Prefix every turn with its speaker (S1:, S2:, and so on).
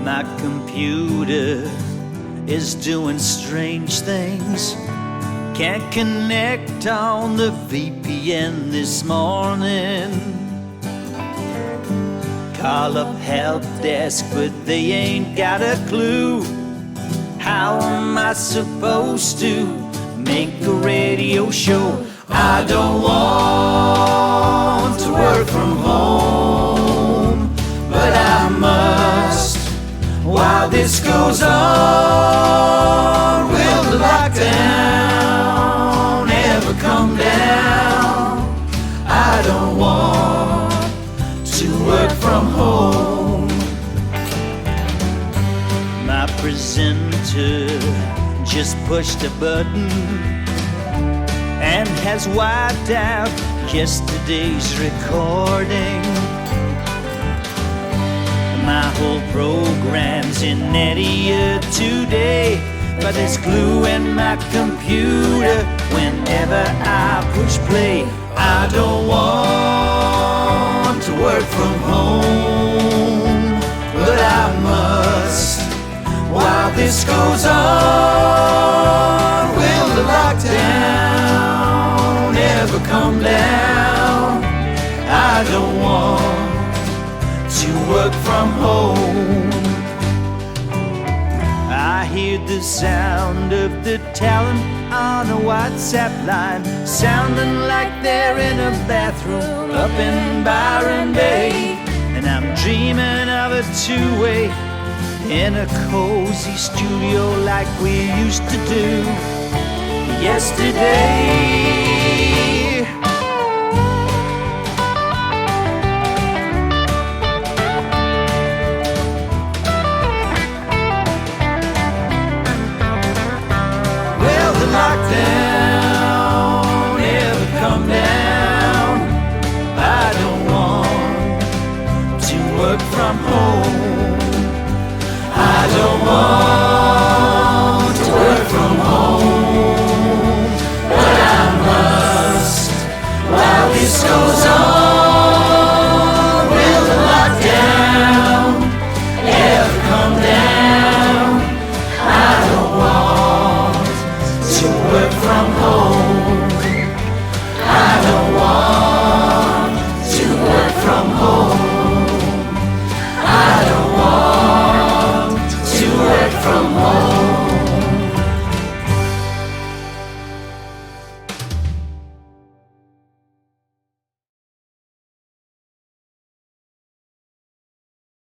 S1: My computer is doing strange things. Can't connect on the VPN this morning. Call up helpdesk, but they ain't got a clue. How am I supposed to make a radio show? I don't want to work from home, but I must. While this goes on, will the lockdown ever come down? I don't want to work from home. My presenter just pushed a button and has wiped out yesterday's recording. My whole program's in idiot today, but there's glue in my computer whenever I push play. I don't want to work from home, but I must. While this goes on, will the lockdown ever come down? I don't want to work from home. I hear the sound of the talent on a WhatsApp line, sounding like they're in a bathroom up in Byron Bay. And I'm dreaming of a two-way in a cozy studio like we used to do yesterday.